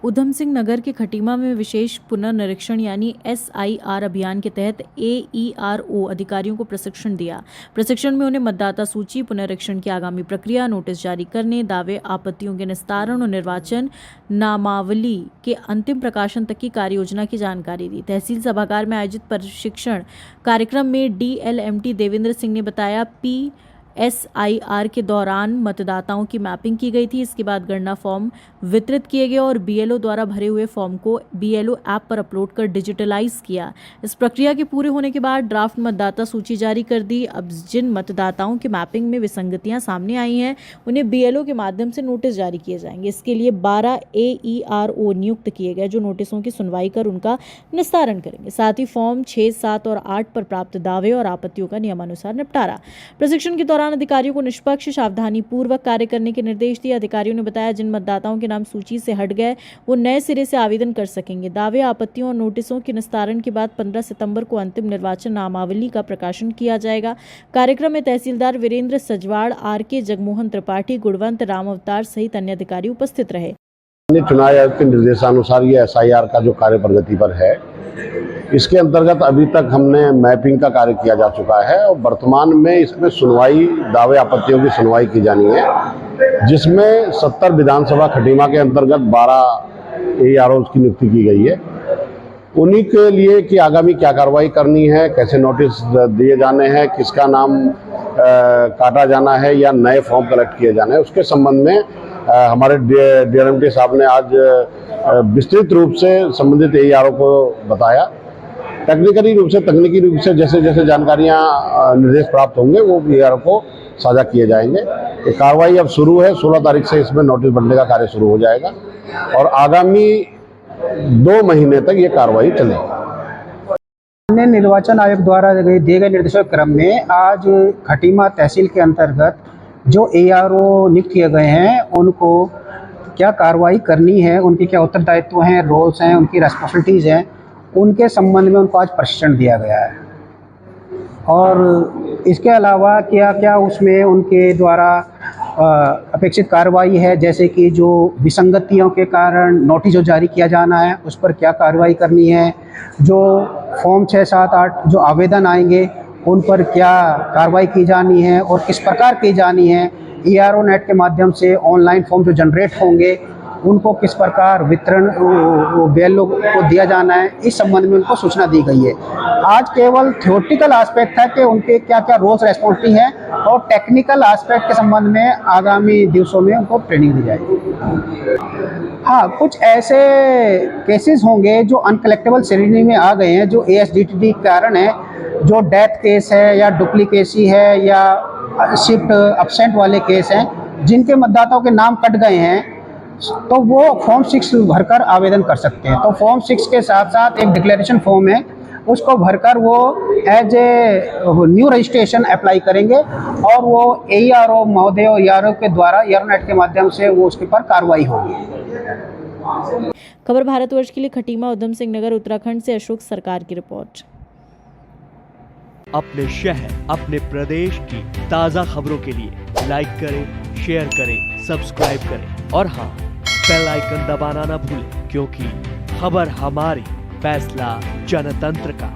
उधम सिंह नगर के खटीमा में विशेष पुनर्निरीक्षण यानी SIR अभियान के तहत AERO अधिकारियों को प्रशिक्षण दिया। प्रशिक्षण में उन्हें मतदाता सूची पुनरीक्षण की आगामी प्रक्रिया, नोटिस जारी करने, दावे आपत्तियों के निस्तारण और निर्वाचन नामावली के अंतिम प्रकाशन तक की कार्ययोजना की जानकारी दी। तहसील सभागार में आयोजित प्रशिक्षण कार्यक्रम में DLMT देवेंद्र सिंह ने बताया SIR के दौरान मतदाताओं की मैपिंग की गई थी। इसके बाद गणना फॉर्म वितरित किए गए और BLO द्वारा भरे हुए फॉर्म को BLO ऐप पर अपलोड कर डिजिटलाइज किया। इस प्रक्रिया के पूरे होने के बाद ड्राफ्ट मतदाता सूची जारी कर दी। अब जिन मतदाताओं के मैपिंग में विसंगतियां सामने आई हैं उन्हें BLO के माध्यम से नोटिस जारी किए जाएंगे। इसके लिए 12 AERO नियुक्त किए गए जो नोटिसों की सुनवाई कर उनका निस्तारण करेंगे। साथ ही फॉर्म 6, 7 और 8 पर प्राप्त दावे और आपत्तियों का नियमानुसार निपटारा। प्रशिक्षण के दौरान अधिकारियों को निष्पक्ष सावधानी पूर्वक कार्य करने के निर्देश दिए। अधिकारियों ने बताया जिन मतदाताओं के नाम सूची से हट गए वो नए सिरे से आवेदन कर सकेंगे। दावे, आपत्तियों और नोटिसों के निस्तारण के बाद 15 सितंबर को अंतिम निर्वाचन नामावली का प्रकाशन किया जाएगा। कार्यक्रम में तहसीलदार वीरेंद्र सजवाड़, RK जगमोहन त्रिपाठी, गुणवंत राम अवतार सहित अन्य अधिकारी उपस्थित रहे। चुनाव आयोग के निर्देशानुसार ये SIR का जो कार्य प्रगति पर है, इसके अंतर्गत अभी तक हमने मैपिंग का कार्य किया जा चुका है और वर्तमान में इसमें सुनवाई, दावे आपत्तियों की सुनवाई की जानी है, जिसमें 70 विधानसभा खटीमा के अंतर्गत 12 AEROs की नियुक्ति की गई है। उन्हीं के लिए कि आगामी क्या कार्रवाई करनी है, कैसे नोटिस दिए जाने हैं, किसका नाम काटा जाना है या नए फॉर्म कलेक्ट किए जाने हैं, उसके संबंध में हमारे DLMT साहब ने आज विस्तृत रूप से संबंधित AERO को बताया। तकनीकी रूप से जैसे जैसे जानकारियां निर्देश प्राप्त होंगे वो AERO को साझा किए जाएंगे। ये कार्रवाई अब शुरू है। 16 तारीख से इसमें नोटिस बनने का कार्य शुरू हो जाएगा और आगामी 2 महीने तक ये कार्रवाई चलेगी। निर्वाचन आयोग द्वारा दिए गए निर्देशों के क्रम में आज खटीमा तहसील के अंतर्गत जो AERO नियुक्त किए गए हैं उनको क्या कार्रवाई करनी है, उनके क्या उत्तरदायित्व हैं, रोल्स हैं, उनकी रेस्पॉन्सिबिलिटीज़ हैं, उनके संबंध में उनको आज प्रशिक्षण दिया गया है। और इसके अलावा क्या क्या उसमें उनके द्वारा अपेक्षित कार्रवाई है, जैसे कि जो विसंगतियों के कारण नोटिस जो जारी किया जाना है उस पर क्या कार्रवाई करनी है, जो फॉर्म 6, 7, 8 जो आवेदन आएंगे उन पर क्या कार्रवाई की जानी है और किस प्रकार की जानी है, AERO नेट के माध्यम से ऑनलाइन फॉर्म जो जनरेट होंगे उनको किस प्रकार वितरण BLO को दिया जाना है, इस संबंध में उनको सूचना दी गई है। आज केवल थ्योरेटिकल एस्पेक्ट है कि उनके क्या क्या रोल्स रेस्पॉन्सिबिलिटी हैं और टेक्निकल एस्पेक्ट के संबंध में आगामी दिवसों में उनको ट्रेनिंग दी जाएगी। हाँ, कुछ ऐसे केसेस होंगे जो अनकलेक्टेबल श्रेणी में आ गए हैं, जो ASDTD के कारण है, जो डेथ केस है या डुप्लीकेसी है या शिफ्ट अपसेंट वाले केस हैं, जिनके मतदाताओं के नाम कट गए हैं, तो वो फॉर्म 6 भरकर आवेदन कर सकते हैं। तो फॉर्म 6 के साथ साथ एक डिक्लेरेशन फॉर्म है, उसको भरकर वो as a new registration apply करेंगे और वो AERO महोदय और AERO के द्वारा AERO नेट के माध्यम से वो उसके पर कार्रवाई होगी। खबर भारतवर्ष के लिए खटीमा, उधम सिंह नगर, उत्तराखंड से अशोक सरकार की रिपोर्ट। अपने शहर, अपने प्रदेश की ताजा खबरों के लिए लाइक करें, शेयर करें, सब्सक्राइब करें और हाँ, बेल आइकन दबाना ना भूलें, क्योंकि खबर हमारी, फैसला जनतंत्र का।